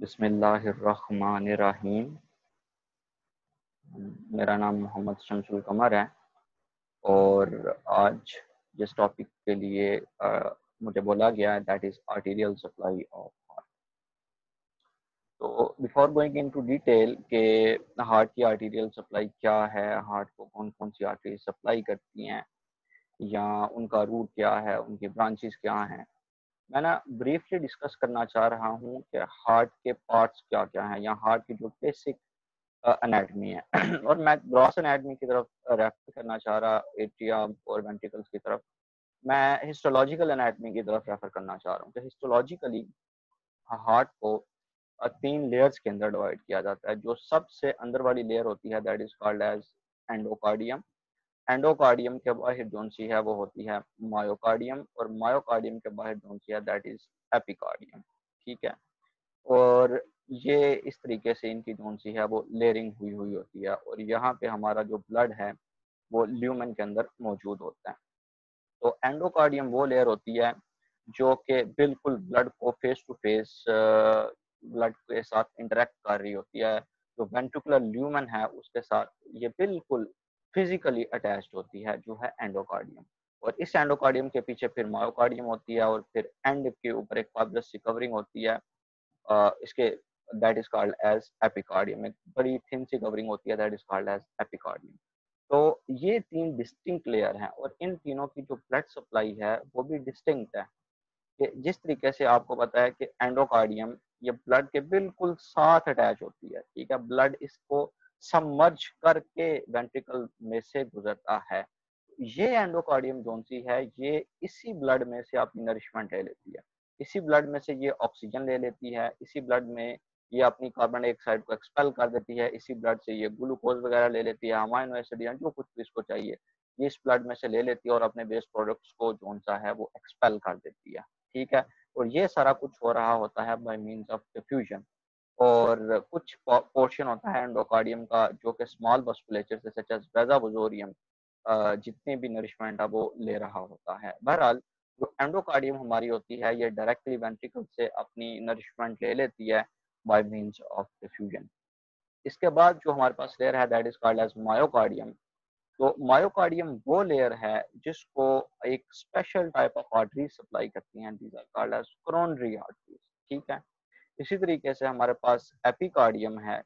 बिस्मिल्लाहिर्रहमानिर्रहीम। मेरा नाम मोहम्मद शमसुल कमर है और आज जिस टॉपिक के लिए मुझे बोला गया है that is arterial supply of heart. तो बिफोर गोइंग इनटू डिटेल के हार्ट की आर्टीरियल सप्लाई क्या है, हार्ट को कौन कौन सी आर्टरी सप्लाई करती हैं या उनका रूट क्या है, उनकी ब्रांचेस क्या हैं, मैं ना ब्रीफली डिस्कस करना चाह रहा हूँ कि हार्ट के पार्ट्स क्या क्या हैं या हार्ट की जो बेसिक एनाटमी है और मैं ग्रॉस एनाटमी की तरफ रेफर करना चाह रहा, एट्रिया और वेंट्रिकल्स की तरफ। मैं हिस्टोलॉजिकल एनाटमी की तरफ रेफर करना चाह रहा हूँ कि हिस्टोलॉजिकली हार्ट को तीन लेयर्स के अंदर डिवाइड किया जाता है। जो सबसे अंदर वाली लेयर होती है that is called as endocardium. Endocardium के बाहर जोन सी है वो होती है मायोकार्डियम और मायोकार्डियम के बाहर जोन सी है दैट इज एपिकार्डियम। ठीक है, और ये इस तरीके से इनकी जोन सी है वो लेयरिंग हुई हुई होती है और यहाँ पे हमारा जो ब्लड है वो ल्यूमेन के अंदर मौजूद होता है। तो एंडोकार्डियम वो लेयर होती है जो कि बिल्कुल ब्लड को फेस टू फेस ब्लड के साथ इंटरेक्ट कर रही होती है। जो वेंट्रिकुलर ल्यूमेन है उसके साथ ये बिल्कुल फिजिकली अटैच्ड होती है जो है एंडोकार्डियम। और इस एंडोकार्डियम के पीछे फिर मायोकार्डियम होती है और फिर एंड के ऊपर एक फाइब्रस सी कवरिंग होती है। इसके that is called as epicardium. एक बड़ी थिन सी कवरिंग होती है that is called as epicardium. तो ये तीन डिस्टिंक्ट लेयर हैं और इन तीनों की जो ब्लड सप्लाई है वो भी डिस्टिंक्ट है। कि जिस तरीके से आपको पता है कि एंडोकार्डियम ये ब्लड के बिल्कुल साथ अटैच होती है, ठीक है, ब्लड इसको सबमर्ज करके वेंट्रिकल में से गुजरता है। ये एंडोकार्डियम जोन सी है ये इसी ब्लड में से अपनी नरिशमेंट ले लेती है, इसी ब्लड में से ये ऑक्सीजन ले लेती है, इसी ब्लड में ये अपनी कार्बन डाइऑक्साइड को एक्सपेल कर देती है, इसी ब्लड से ये ग्लूकोज वगैरह ले लेती है, अमाइनो एसिड या जो कुछ भी इसको चाहिए ये इस ब्लड में से ले लेती है और अपने वेस्ट प्रोडक्ट्स को जोन सा है वो एक्सपेल कर देती है। ठीक है, और ये सारा कुछ हो रहा होता है बाय मींस ऑफ डिफ्यूजन। और कुछ पोर्शन होता है एंडोकार्डियम का जो कि स्मॉल वस्कुलेचर से सच एज वेजाबुजोरियम जितनी भी नरिशमेंट है वो ले रहा होता है। बहरहाल जो एंडोकार्डियम हमारी होती है ये डायरेक्टली वेंट्रिकल से अपनी नरिशमेंट ले लेती है बाय मींस ऑफ डिफ्यूजन। इसके बाद जो हमारे पास लेयर है that is called as myocardium. तो मायोकार्डियम वो लेयर है जिसको एक special type of artery supply करती हैं, these are called as coronary arteries. ठीक है, इसी तरीके से हमारे पास एपिकार्डियम है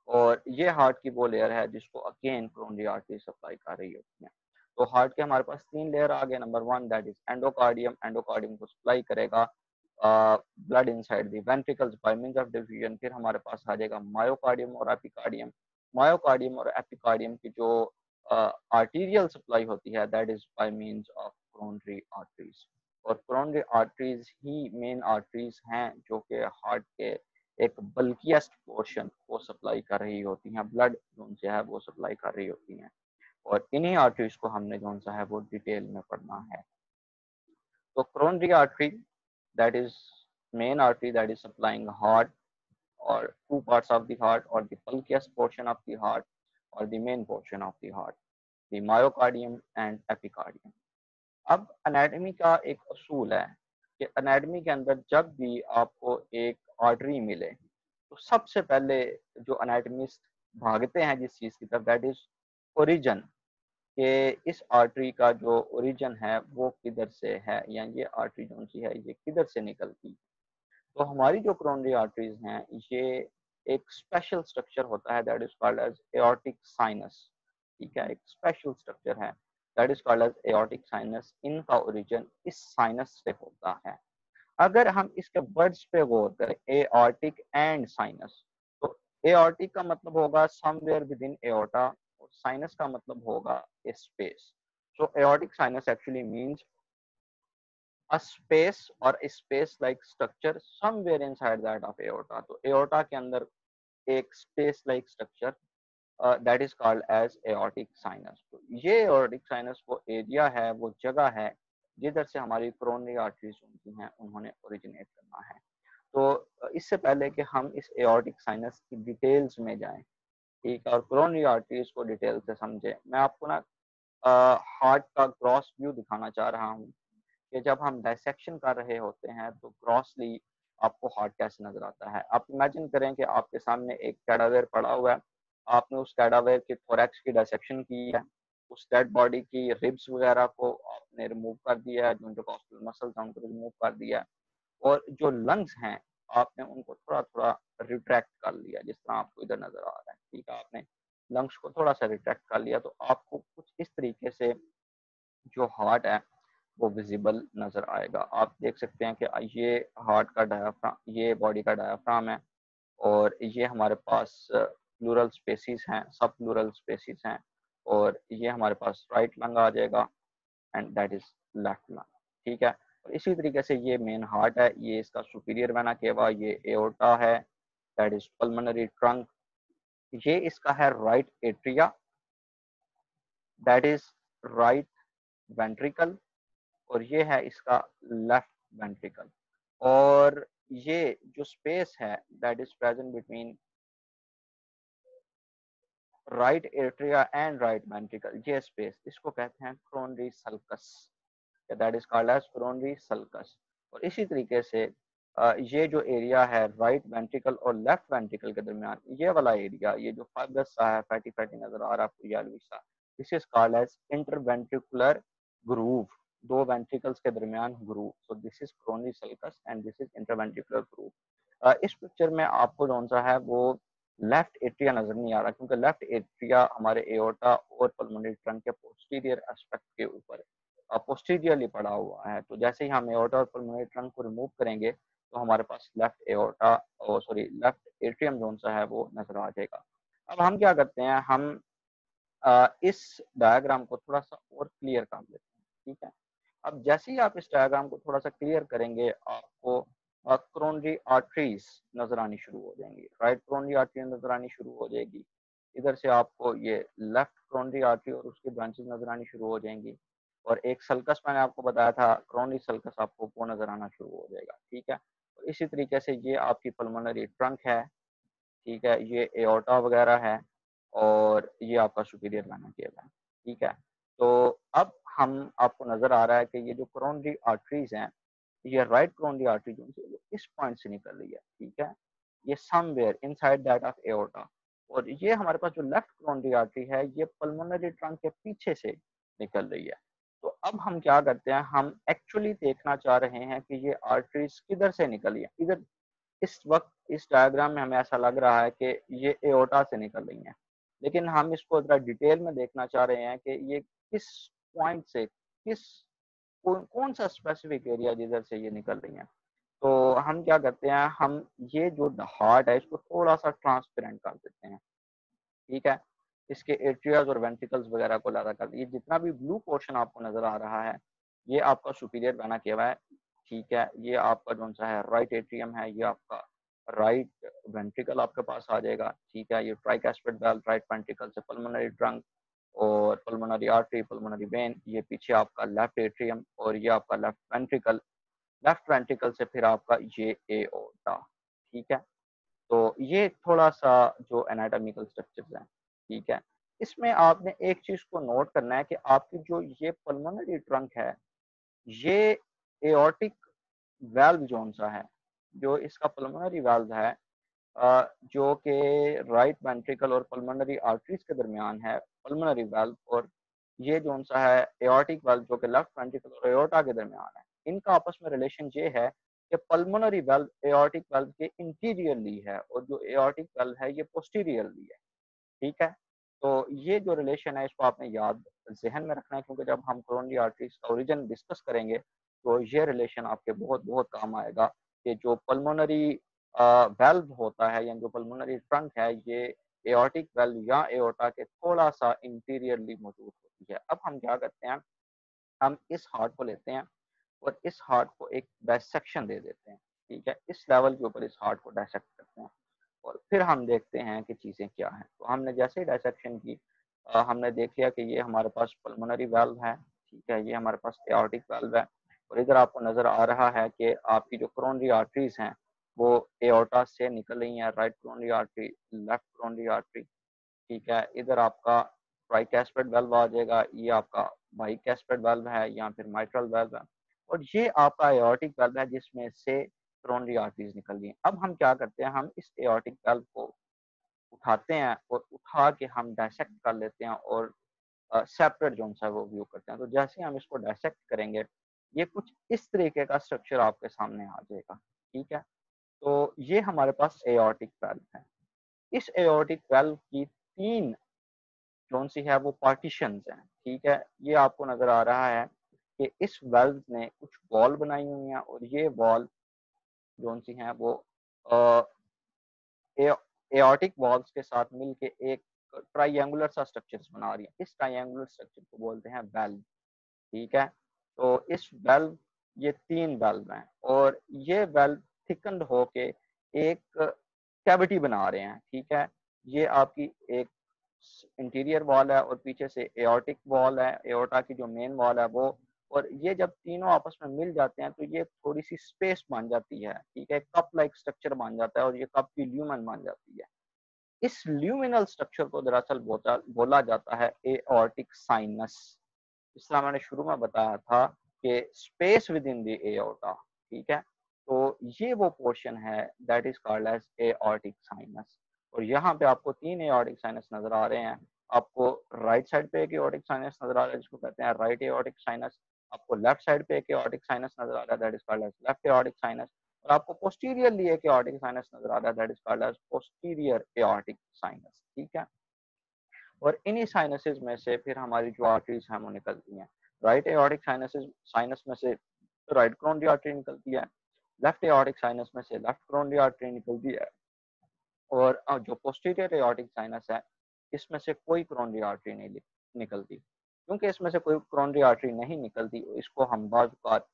और ये हार्ट की वो लेयर है जिसको अगेन कोरोनरी आर्टरी सप्लाई कर रही होती है। तो हार्ट के हमारे पास तीन लेयर आ गए। Number one that is endocardium, endocardium को सप्लाई करेगा blood inside the ventricles by means of diffusion. फिर हमारे पास आ जाएगा मायोकार्डियम और एपिकार्डियम। मायोकार्डियम और एपिकार्डियम की जो आर्टीरियल सप्लाई होती है that is by means of coronary arteries. और कोरोनरी आर्टरीज ही मेन आर्टरीज हैं जो कि हार्ट के एक बल्किएस्ट पोर्शन को सप्लाई कर रही होती हैं, ब्लड जो से है वो सप्लाई कर रही होती हैं। और इन्हीं आर्टरीज को हमने जो सा है वो डिटेल में पढ़ना है। तो coronary artery that is main artery that is supplying heart or two parts of the heart or the bulkiest portion of the heart or the main portion of the heart, the myocardium and epicardium. अब anatomy का एक असूल है कि anatomy के अंदर जब भी आपको एक आर्टरी मिले तो सबसे पहले जो एनाटमिस्ट भागते हैं जिस चीज की तरफ दैट इज ओरिजिन, कि इस आर्टरी का जो ओरिजिन है वो किधर से है या ये आर्टरी जो सी है ये किधर से निकलती है। तो हमारी जो कोरोनरी आर्टरीज हैं ये एक स्पेशल स्ट्रक्चर होता है that is called as aortic sinus. ठीक है, एक स्पेशल स्ट्रक्चर है that is called as aortic sinus. इनका ओरिजिन इस साइनस से होता है। अगर हम इसके वर्ड्स पे गौर करें एओर्टिक एंड साइनस, तो एओर्टिक का मतलब होगा समवेयर विद इन एओर्टा और साइनस का मतलब होगा space. So aortic sinus actually means a space or a space like structure somewhere inside that of aorta। तो aorta के अंदर एक space like structure that is called as aortic sinus। तो ये aortic sinus वो एरिया है, वो जगह है जिधर से हमारी कोरोनरी आर्टरीज होती हैं उन्होंने ओरिजिनेट करना है। तो इससे पहले कि हम इस एओर्टिक साइनस की डिटेल्स में जाएं, ठीक है, और कोरोनरी आर्टरीज को डिटेल से समझें, मैं आपको ना हार्ट का ग्रॉस व्यू दिखाना चाह रहा हूँ कि जब हम डायसेक्शन कर रहे होते हैं तो ग्रॉसली आपको हार्ट कैसे नजर आता है। आप इमेजिन करें कि आपके सामने एक कैडावेयर पड़ा हुआ है, आपने उस कैडावेयर के थोरैक्स की डायसेक्शन की है, उस डेड बॉडी की रिब्स वगैरह को आपने रिमूव कर दिया है, जो इंटरकॉस्टल मसल्स हैं उनको रिमूव कर दिया है, और जो लंग्स हैं आपने उनको थोड़ा थोड़ा रिट्रैक्ट कर लिया, जिस तरह आपको इधर नजर आ रहा है। ठीक है, आपने लंग्स को थोड़ा सा रिट्रैक्ट कर लिया, तो आपको कुछ इस तरीके से जो हार्ट है वो विजिबल नजर आएगा। आप देख सकते हैं कि ये हार्ट का डायाफ्राम, ये बॉडी का डायाफ्राम है, और ये हमारे पास प्लूरल स्पेसिस हैं, सब प्लूरल स्पेसिस हैं, और ये हमारे पास राइट लंग आ जाएगा and that is left lung. ठीक है, और इसी तरीके से ये मेन हार्ट है, ये इसका सुपीरियर वेना केवा, ये एओर्टा है, दैट इज पल्मोनरी ट्रंक, ये इसका है right atria, that is right ventricle, और ये है इसका लेफ्ट वेंट्रिकल। और ये जो स्पेस है that is present between right atria and right ventricle, ये स्पेस इसको कहते हैं coronary sulcus, that is called as coronary sulcus. और इसी तरीके से ये जो एरिया है राइट वेंट्रिकल और लेफ्ट वेंट्रिकल के दरमियान, ये वाला एरिया, ये जो फाइब्रस सा है, फैटी फैटी नजर आ रहा है आपको, येलोविश सा, this is called as interventricular groove, दो वेंट्रिकल्स के दरमियान groove. So this is coronary sulcus and this is interventricular groove. इस पिक्चर में आपको कौन सा है वो लेफ्ट एट्रिया नजर नहीं आ रहा, क्योंकि लेफ्ट एट्रिया हमारे एओर्टा और पल्मोनरी ट्रंक के पोस्टीरियर एस्पेक्ट के ऊपर पोस्टीरियरली पड़ा हुआ है। तो जैसे ही हम एओर्टा और पल्मोनरी ट्रंक को रिमूव करेंगे तो हमारे पास लेफ्ट एओर्टा और सॉरी लेफ्ट एट्रियम जोन सा है वो नजर आ जाएगा। अब हम क्या करते हैं, हम इस डायग्राम को थोड़ा सा और क्लियर कर लेते हैं। ठीक है, अब जैसे ही आप इस डायग्राम को थोड़ा सा क्लियर करेंगे, आपको कोरोनरी आर्टरीज नजर आनी शुरू हो जाएंगी, राइट कोरोनरी आर्टरी नजर आनी शुरू हो जाएगी, इधर से आपको ये लेफ्ट कोरोनरी आर्टरी और उसकी ब्रांचेस नजर आनी शुरू हो जाएंगी, और एक सल्कस मैंने आपको बताया था, कोरोनरी सल्कस, आपको वो नजर आना शुरू हो जाएगा। ठीक है, तो इसी तरीके से ये आपकी पल्मोनरी ट्रंक है, ठीक है, ये एओर्टा वगैरह है, और ये आपका सुपीरियर वेना केवा है। ठीक है, तो अब हम आपको नजर आ रहा है कि ये जो कोरोनरी आर्टरीज हैं, ये राइट कोरोनरी आर्टरी जो इस पॉइंट से निकल रही है। ठीक है, ये somewhere inside that of aorta, और ये हमारे पास जो लेफ्ट कोरोनरी आर्टरी है ये पल्मोनरी ट्रंक के पीछे से निकल रही है। तो अब हम क्या करते हैं, हम एक्चुअली देखना चाह रहे हैं कि ये आर्टरीज किधर से निकली है। इधर इस वक्त इस डायग्राम में हमें ऐसा लग रहा है कि ये एओर्टा से निकल रही हैं, लेकिन हम इसको जरा डिटेल में देखना चाह रहे हैं कि ये किस पॉइंट से, कौन सा स्पेसिफिक एरिया जिधर से ये निकल रही हैं। तो हम क्या करते हैं, हम ये जो हार्ट है इसको थोड़ा सा ट्रांसपेरेंट कर देते हैं। ठीक है, इसके एट्रियाज और वेंट्रिकल्स वगैरह को ज़्यादा कर, ये जितना भी ब्लू पोर्शन आपको नजर आ रहा है ये आपका सुपीरियर वेना केवा है। ठीक है, ये आपका जो सा है राइट एट्रियम है, ये आपका राइट वेंट्रिकल आपके पास आ जाएगा। ठीक है, ये ट्राइकैस्पिड वेल्व, राइट वेंट्रिकल से पल्मोनरी ट्रंक और पल्मोनरी आर्टरी, पल्मोनरी वेन, ये पीछे आपका लेफ्ट एट्रियम, और ये आपका लेफ्ट वेंट्रिकल, लेफ्ट वेंट्रिकल से फिर आपका ये एओर्टा। ठीक है, तो ये थोड़ा सा जो एनाटॉमिकल स्ट्रक्चर्स हैं। ठीक है, इसमें आपने एक चीज को नोट करना है कि आपकी जो ये पल्मोनरी ट्रंक है, ये एओर्टिक वेल्व जोन सा है, जो इसका पल्मोनरी वेल्व है, जो कि राइट वेंट्रिकल और पल्मोनरी आर्टरीज के दरमियान है, पल्मोनरी वेल्व, और ये जो सा है एओर्टिक वेल्व जो कि लेफ्ट वेंट्रिकल और एओर्टा के दरमियान है। इनका आपस में रिलेशन ये है कि पल्मोनरी वेल्व एओर्टिक वेल्व के इंटीरियरली है, और जो एओर्टिक वेल्व है ये पोस्टीरियरली है। ठीक है, तो ये जो रिलेशन है इसको आपने याद जहन में रखना है, क्योंकि जब हम कोरोनरी आर्टरीज का ओरिजिन डिस्कस करेंगे तो ये रिलेशन आपके बहुत बहुत काम आएगा कि जो पल्मोनरी वेल्व होता है या जो पल्मोनरी ट्रंक है, ये एओर्टिक वेल्व या एओर्टा के थोड़ा सा इंटीरियरली मौजूद होती है। अब हम क्या करते हैं, हम इस हार्ट को लेते हैं और इस हार्ट को एक डायसेक्शन दे देते हैं। ठीक है, इस लेवल के ऊपर इस हार्ट को डायसेक्ट करते हैं, और फिर हम देखते हैं कि चीज़ें क्या हैं। तो हमने जैसे ही डायसेक्शन की, हमने देख लिया कि ये हमारे पास पल्मोनरी वेल्व है। ठीक है, ये हमारे पास एओर्टिक वेल्व है, और इधर आपको नज़र आ रहा है कि आपकी जो कोरोनरी आर्टरीज हैं वो एओर्टा से निकल रही हैं, right coronary artery, left coronary artery. ठीक है, इधर आपका ट्राइकैस्पिड वेल्व आ जाएगा, ये आपका बाइकैस्पिड वेल्व है या फिर माइट्रल वेल्व है, और ये आपका एओर्टिक वेल्व है जिसमें से कोरोनरी आर्टरीज निकल रही हैं। अब हम क्या करते हैं, हम इस एओर्टिक वाल्व को उठाते हैं और उठा के हम डायसेक्ट कर लेते हैं और सेपरेट जो सा है वो व्यू करते हैं। तो जैसे हम इसको डायसेक्ट करेंगे, ये कुछ इस तरीके का स्ट्रक्चर आपके सामने आ जाएगा, ठीक है। तो ये हमारे पास एओर्टिक वाल्व है। इस एओर्टिक वाल्व की 3 कौन सी है वो पार्टीशंस हैं, ठीक है। ये आपको नजर आ रहा है कि इस वाल्व ने कुछ वॉल बनाई हुई हैं और ये वॉल कौन सी हैं वो एओर्टिक वॉल्स के साथ मिलके एक ट्राइंगुलर सा स्ट्रक्चर बना रही है। इस ट्राइंगुलर स्ट्रक्चर को बोलते हैं वाल्व, ठीक है। तो इस वाल्व, ये 3 वाल्व हैं और ये वाल्व थिकन्ड होके एक कैविटी बना रहे हैं, ठीक है। ये आपकी एक इंटीरियर वॉल है और पीछे से एओर्टिक वॉल है, एओर्टा की जो मेन वॉल है वो। और ये जब तीनों आपस में मिल जाते हैं तो ये थोड़ी सी स्पेस बन जाती है, ठीक है। कप लाइक स्ट्रक्चर बन जाता है और ये कप की ल्यूमन बन जाती है। इस ल्यूमिनल स्ट्रक्चर को दरअसल बोला जाता है एओर्टिक साइनस। जिस तरह मैंने शुरू में बताया था कि space within the aorta, ठीक है। तो ये वो पोर्शन है that is called as aortic sinus. और यहाँ पे आपको 3 एओर्टिक साइनस नजर आ रहे हैं। आपको राइट साइड पे एक एओर्टिक साइनस नजर आ रहा है जिसको कहते हैं राइट एओर्टिक साइनस। आपको लेफ्ट साइड पे एक एओर्टिक साइनस नजर आ रहा है that is called as left aortic sinus. और आपको पोस्टीरियरली एक एओर्टिक साइनस नजर आ रहा है that is called as posterior aortic sinus, ठीक है। और इन्हीं साइनसेस में से फिर हमारी जो आर्टरीज हैं वो निकलती हैं। राइट एओर्टिक साइनस में से राइट कोरोनरी आर्टरी निकलती है, लेफ्ट एओर्टिक साइनस में से लेफ्ट कोरोनरी आर्टरी निकलती है। और जो पोस्टीरियर एओर्टिक साइनस है, इसमें से कोई कोरोनरी आर्टरी नहीं निकलती। क्योंकि इसमें से कोई कोरोनरी आर्टरी नहीं निकलती, इसको हम बाज़ औक़ात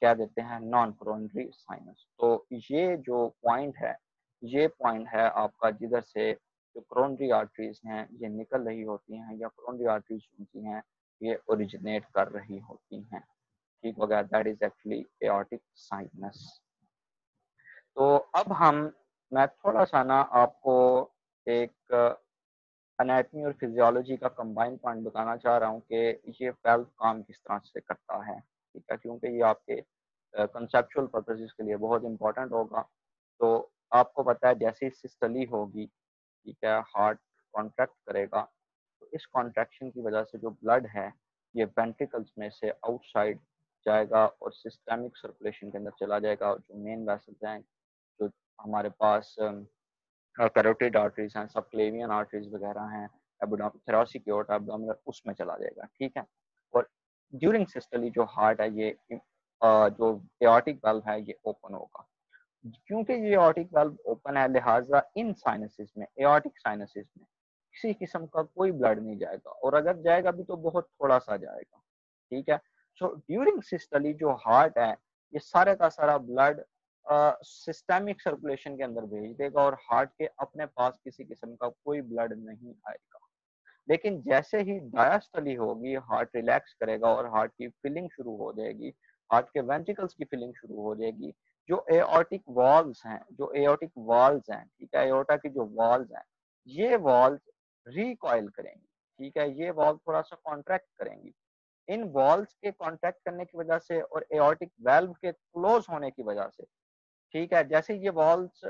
कह देते हैं नॉन कोरोनरी साइनस। तो ये पॉइंट है आपका जिधर से जो कोरोनरी आर्टरीज हैं ये निकल रही होती हैं या कोरोनरी आर्टरीज होती हैं ये ओरिजिनेट कर रही होती हैं, ठीक हो गया। That is actually aortic sinus. तो अब मैं थोड़ा सा ना आपको एक एनाटमी और फिजियोलॉजी का कंबाइंड पॉइंट बताना चाह रहा हूँ कि ये वाल्व काम किस तरह से करता है, ठीक है। क्योंकि ये आपके कंसेप्चुअल पर्पसेस के लिए बहुत इंपॉर्टेंट होगा। तो आपको पता है जैसे ही सिस्टली होगी, ठीक है, हार्ट कॉन्ट्रैक्ट करेगा, तो इस कॉन्ट्रैक्शन की वजह से जो ब्लड है ये वेंट्रिकल्स में से आउटसाइड जाएगा और सिस्टेमिक सर्कुलेशन के अंदर चला जाएगा। और जो मेन वेसल्स हैं जो हमारे पास कैरोटिड आर्टरीज हैं, सबक्लेवियन आर्टरीज वगैरह हैं, थोरेसिक एओर्टा, एब्डोमिनल, उसमें चला जाएगा, ठीक है। और ड्यूरिंग सिस्टली जो हार्ट है ये जो एओर्टिक वाल्व है ये ओपन होगा। क्योंकि ये एओर्टिक वाल्व ओपन है लिहाजा इन साइनसेस में, एओर्टिक साइनसेस में किसी किस्म का कोई ब्लड नहीं जाएगा और अगर जाएगा भी तो बहुत थोड़ा सा जाएगा, ठीक है। सो ड्यूरिंग सिस्टली जो हार्ट है ये सारे का सारा ब्लड सिस्टेमिक सर्कुलेशन के अंदर भेज देगा और हार्ट के अपने पास किसी किस्म का कोई ब्लड नहीं आएगा। लेकिन जैसे ही डायस्टली होगी, हार्ट रिलैक्स करेगा और हार्ट की फिलिंग शुरू हो जाएगी, हार्ट के वेंट्रिकल्स की फिलिंग शुरू हो जाएगी। जो एओर्टिक वॉल्स हैं, ठीक है, एओर्टा की जो वॉल्स हैं ये वॉल्स रिकॉइल करेंगी, ठीक है। ये वॉल्व थोड़ा सा कॉन्ट्रैक्ट करेंगी। इन वॉल्स के कॉन्ट्रैक्ट करने की वजह से और एओर्टिक वाल्व के क्लोज होने की वजह से, ठीक है, जैसे ये वॉल्स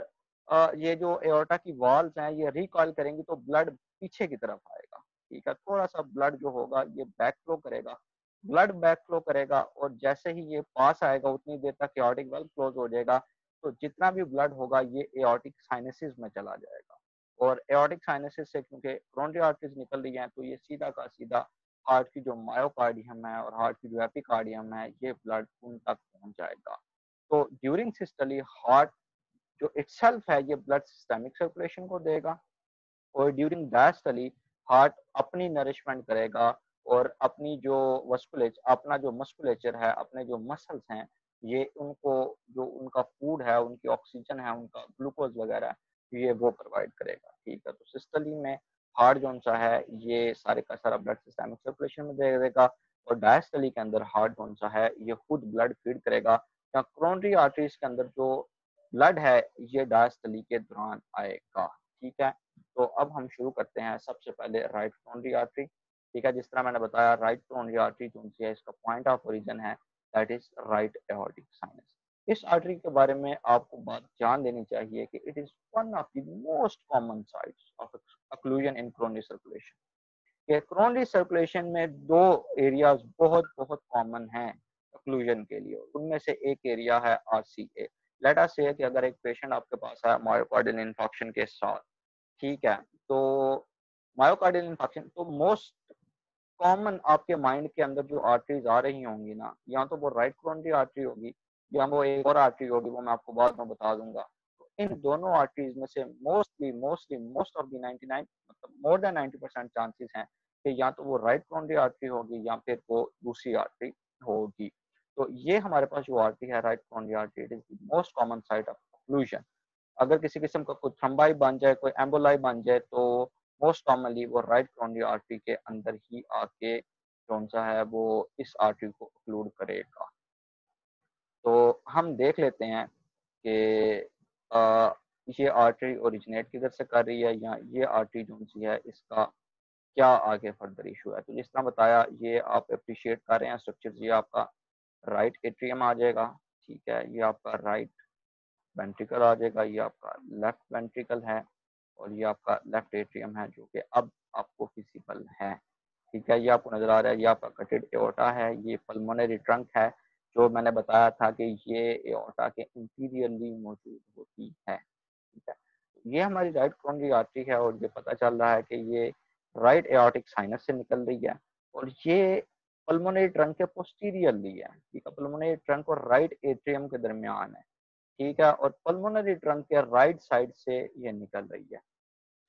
ये जो एओर्टा की वॉल्स हैं ये रिकॉइल करेंगी तो ब्लड पीछे की तरफ आएगा, ठीक है। थोड़ा सा ब्लड जो होगा ये बैक फ्लो करेगा, ब्लड बैक फ्लो करेगा और जैसे ही ये पास आएगा उतनी देर तक एओर्टिक वाल्व क्लोज हो जाएगा। तो जितना भी ब्लड होगा ये एओर्टिक साइनसेस में चला जाएगा और एओर्टिक साइनसेस से क्योंकि कोरोनरी आर्टरीज निकल रही हैं तो ये सीधा का सीधा हार्ट की जो मायोकार्डियम है और हार्ट की जो एपिकार्डियम है ये ब्लड उन तक पहुंच जाएगा। तो ड्यूरिंग सिस्टली हार्ट जो इटसेल्फ है ये ब्लड सिस्टेमिक सर्कुलेशन को देगा और ड्यूरिंग डायस्टली हार्ट अपनी नरिशमेंट करेगा और अपनी जो अपना जो मस्कुलेचर है, अपने जो मसल्स हैं, ये उनको जो उनका फूड है, उनकी ऑक्सीजन है, उनका ग्लूकोज वगैरह है, ये वो प्रोवाइड करेगा, ठीक है। तो सिस्टली में हार्ट जो सा है ये सारे का सारा ब्लड सिस्टेमिक सर्कुलेशन में दे देगा और डायस्टली के अंदर हार्ट जो सा है ये खुद ब्लड फीड करेगा। या कोरोनरी आर्टरीज के अंदर जो ब्लड है ये डायस्टली के दौरान आएगा, ठीक है। तो अब हम शुरू करते हैं सबसे पहले राइट कोरोनरी आर्टरी, ठीक है। जिस तरह मैंने बताया राइट कोरोनरी आर्टरी जो है इसका पॉइंट ऑफ ओरिजिन है that is right aortic sinus. इस आर्टरी के बारे में आपको बात जान लेनी चाहिए कि it is one of the most common sites of occlusion in coronary circulation. कि कोरोनरी सर्कुलेशन में दो एरियाज बहुत बहुत कॉमन हैं occlusion के लिए, उनमें से एक एरिया है RCA। लेट अस से कि अगर एक पेशेंट आपके पास है मायोकार्डियल इन्फेक्शन के साथ, ठीक है, तो मायोकार्डियल इन्फेक्शन तो मोस्ट कॉमन आपके माइंड के अंदर जो आर्टरीज आ रही होंगी ना, या तो वो राइट कोरोनरी आर्टरी होगी या वो एक और आर्टरी होगी, वो मैं आपको बाद में बता दूंगा। तो इन दोनों आर्टरीज में से मोस्ट ऑफ दी 99 मतलब मोर देन 90% चांसेस हैं कि या तो वो राइट कोरोनरी आर्टरी होगी या फिर वो दूसरी आर्टरी होगी। तो ये हमारे पास जो आर्टरी है right coronary artery, it is the most common site of occlusion. अगर किसी किस्म का कोई थ्रम्बाई बन जाए, कोई एम्बोलाई बन जाए, तो मोस्ट कॉमनली वो राइट कोरोनरी आर्टरी के अंदर ही आके कौन सा है वो इस आर्टरी को ओक्लूड करेगा। तो हम देख लेते हैं कि ये आर्टरी ओरिजिनेट किधर से कर रही है या ये आर्टरी जो सी है इसका क्या आगे फर्दर इशू है। तो जिस तरह बताया, ये आप अप्रिशिएट कर रहे हैं स्ट्रक्चर, ये आपका राइट एट्रियम आ जाएगा, ठीक है, ये आपका राइट वेंट्रिकल आ जाएगा, ये आपका लेफ्ट वेंट्रिकल है और ये आपका लेफ्ट एट्रियम है जो कि अब आपको विजिबल है, ठीक है। ये आपको नजर आ रहा है, ये आपका कटेड एओर्टा है, ये पल्मोनरी ट्रंक है जो मैंने बताया था कि ये एओर्टा के इंटीरियरली मौजूद होती है, ठीक है। ये हमारी राइट कोरोनरी आर्टरी है और ये पता चल रहा है कि ये राइट एओर्टिक साइनस से निकल रही है और ये पल्मोनरी ट्रंक के पोस्टीरियरली है, ठीक है, पल्मोनरी ट्रंक और राइट एट्रियम के दरमियान है, ठीक है, और पल्मोनरी ट्रंक के राइट साइड से ये निकल रही है,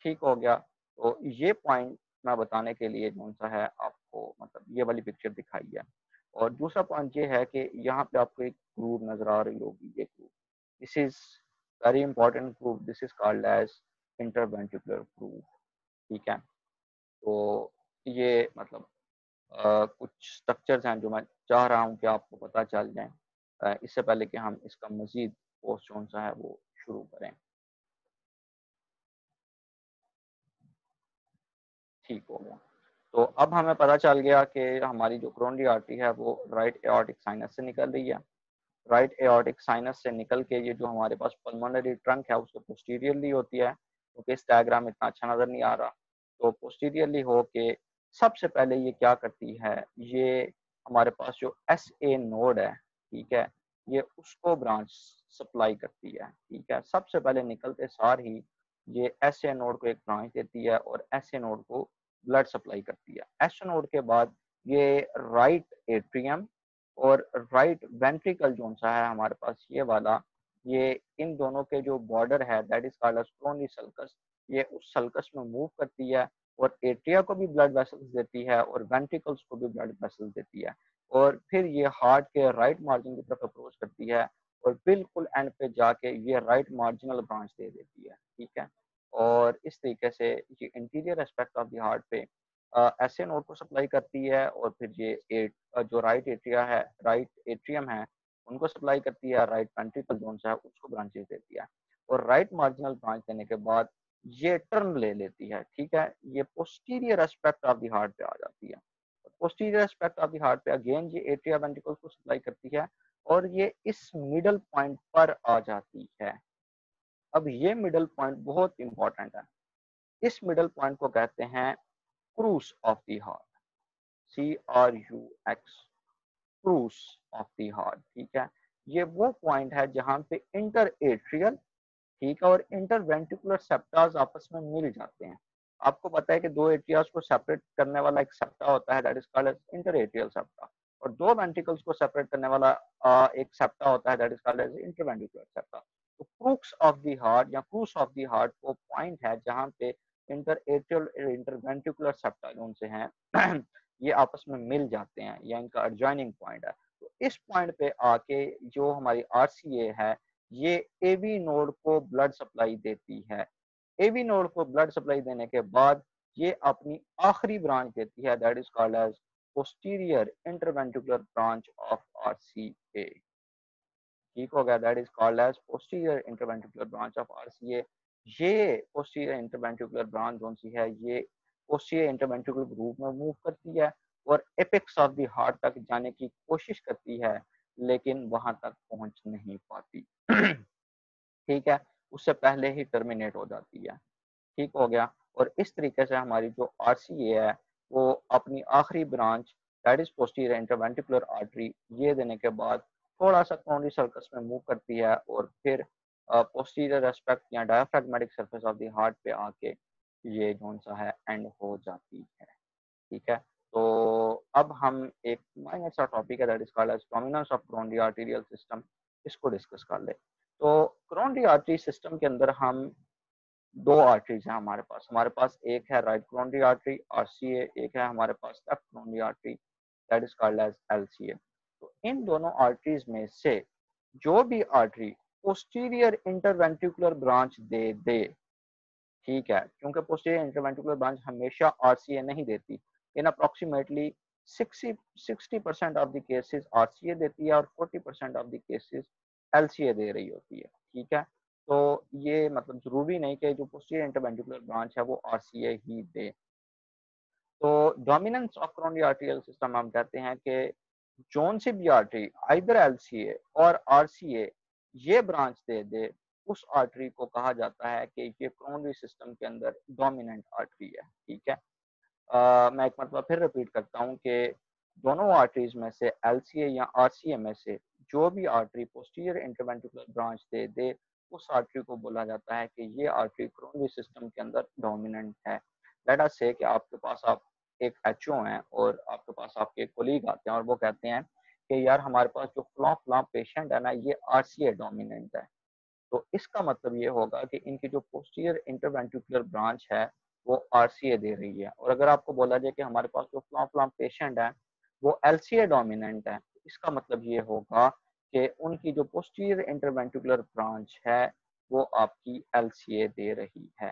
ठीक हो गया। तो ये पॉइंट मैं बताने के लिए कौन सा है आपको मतलब ये वाली पिक्चर दिखाई है। और दूसरा पॉइंट ये है कि यहाँ पे आपको एक ग्रूव नजर आ रही होगी, ये groove, this is very important groove, this is called as interventricular groove, ठीक है। तो ये मतलब कुछ स्ट्रक्चर्स हैं जो मैं चाह रहा हूँ कि आपको पता चल जाए इससे पहले कि हम इसका मजीद कोर्स कौन सा है वो शुरू करें, ठीक हो गया। तो अब हमें पता चल गया कि हमारी जो कोरोनरी आर्टरी है वो राइट एओर्टिक साइनस से निकल रही है। राइट एओर्टिक साइनस से निकल के ये जो हमारे पास पल्मोनरी ट्रंक है उसके पोस्टीरियरली होती है, क्योंकि इस डायग्राम इतना अच्छा नजर नहीं आ रहा। तो पोस्टीरियरली हो के सबसे पहले ये क्या करती है, ये हमारे पास जो एस ए नोड है, ठीक है, ये उसको ब्रांच सप्लाई करती है, ठीक है। सबसे पहले निकलते सार ही ये एस ए नोड को एक ब्रांच देती है और एस ए नोड को ब्लड सप्लाई करती है। एस ए नोड के बाद ये राइट एट्रियम और राइट वेंट्रिकल जो सा है हमारे पास ये वाला, ये इन दोनों के जो बॉर्डर है that is called as coronary sulcus, ये उस सल्कस में मूव करती है और एट्रिया को भी ब्लड वेसल्स देती है और वेंट्रिकल्स को भी ब्लड वेसल्स देती है और फिर ये हार्ट के राइट मार्जिन की तरफ अप्रोच करती है और बिल्कुल एंड पे जाके ये राइट मार्जिनल ब्रांच दे देती है, ठीक है। और इस तरीके से ये interior aspect of the heart पे ऐसे नोड को सप्लाई करती है और फिर ये जो राइट एट्रिया है, राइट एट्रियम है, उनको सप्लाई करती है, राइट वेंट्रिकल जोन है उसको ब्रांचेस देती है और राइट मार्जिनल ब्रांच देने के बाद ये टर्न ले लेती है, ठीक है, ये posterior aspect of the heart पे आ जाती है। Posterior aspect of the heart पे अगेन ये एट्रिया वेंट्रिकल्स को सप्लाई करती है और ये इस मिडल पॉइंट पर आ जाती है। अब ये मिडल पॉइंट बहुत इंपॉर्टेंट है, इस मिडल पॉइंट को कहते हैं क्रूस ऑफ द हार्ट, CRUX, क्रूस ऑफ द हार्ट, ठीक है। ये वो पॉइंट है जहां पे इंटर एट्रियल, ठीक है, और इंटरवेंट्रिकुलर सेप्टास आपस में मिल जाते हैं। आपको पता है कि दो एट्रियास को सेपरेट करने वाला एक सेप्टा होता है that is called as inter atrial septa और दो वेंट्रिकल्स को सेपरेट करने वाला एक सेप्टा होता है that is called as interventricular septa. तो क्रूक्स ऑफ द हार्ट या क्रूस ऑफ द हार्ट वो पॉइंट है जहां पे इंटर एट्रियल इंटरवेंट्रिकुलर सेप्टा जो उनसे हैं ये आपस में मिल जाते हैं या इनका एडजॉइनिंग पॉइंट है। तो इस पॉइंट पे आके जो हमारी RCA है ये एवी नोड को ब्लड सप्लाई देती है। एवी नोड को ब्लड सप्लाई देने के बाद ये अपनी आखिरी ब्रांच देती है that is called as posterior interventricular branch of RCA, ठीक हो गया, that is called as posterior interventricular branch of RCA। ये पोस्टीरियर इंटरवेंट्रिकुलर ब्रांच कौन सी है, ये पोस्टीरियर इंटरवेंट्रिकुलर ग्रुप में मूव करती है और एपेक्स ऑफ द हार्ट तक जाने की कोशिश करती है लेकिन वहां तक पहुंच नहीं पाती। ठीक है, उससे पहले ही टर्मिनेट हो जाती है। ठीक हो गया। और इस तरीके से हमारी जो आरसीए है वो अपनी आखिरी branch that is posterior interventricular artery ये देने के बाद थोड़ा सा कोरोनरी सर्कस में मूव करती है और फिर पोस्टीरियर एस्पेक्ट या diaphragmatic surface of the heart पे आके ये कौन सा है एंड हो जाती है। ठीक है, तो अब हम एक माइनर सा टॉपिक है that is called as dominance of coronary arterial system, इसको डिस्कस कर ले। तो कोरोनरी आर्टरी सिस्टम के अंदर हम दो आर्टरीज हैं हमारे पास एक है राइट कोरोनरी आर्टरी आरसीए, एक है हमारे पास left coronary artery that is called as LCA. तो इन दोनों आर्टरीज में से जो भी आर्टरी पोस्टीरियर इंटरवेंट्रिकुलर ब्रांच दे दे, ठीक है, क्योंकि पोस्टीरियर इंटरवेंट्रिकुलर ब्रांच हमेशा आरसीए नहीं देती, in approximately 60% of the cases RCA देती है और 40% ऑफ द केसेस एलसीए दे रही होती है। ठीक है, तो ये मतलब जरूरी नहीं कि जो पोस्टीरियर इंटरवेंट्रिकुलर ब्रांच है वो आरसीए ही दे। तो dominance of coronary arterial system हम कहते हैं कि जोन सी भी आर्टरी आइदर एलसीए और आरसीए ये ब्रांच दे दे, उस आर्टरी को कहा जाता है कि ये कोरोनरी सिस्टम के अंदर डोमिनेंट आर्टरी है। ठीक है, मैं एक मतलब फिर रिपीट करता हूँ कि दोनों आर्टरीज में से एलसीए या आरसीए में से जो भी आर्टरी पोस्टीरियर इंटरवेंट्रिकुलर ब्रांच दे दे, उस आर्टरी को बोला जाता है कि ये आर्टरी कोरोनरी सिस्टम के अंदर डोमिनेंट है। लेट अस से कि आपके पास आप एक एचओ हैं और आपके पास आपके कोलीग आते हैं और वो कहते हैं कि यार हमारे पास जो फ्लॉ पेशेंट है ना ये आरसीए डोमिनेंट है। तो इसका मतलब ये होगा कि इनकी जो पोस्टीरियर इंटरवेंट्रिकुलर ब्रांच है वो आरसीए दे रही है। और अगर आपको बोला जाए कि हमारे पास जो फ्लॉ पेशेंट है वो एलसीए डोमिनेंट है, तो इसका मतलब ये होगा कि उनकी जो पोस्टीरियर इंटरवेंट्रिकुलर ब्रांच है वो आपकी एलसीए दे रही है।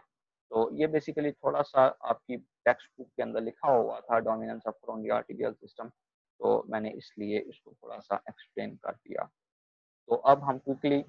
तो ये बेसिकली थोड़ा सा आपकी टेक्स्ट बुक के अंदर लिखा हुआ था dominance of coronary arterial system, तो मैंने इसलिए इसको थोड़ा सा एक्सप्लेन कर दिया। तो अब हम क्विकली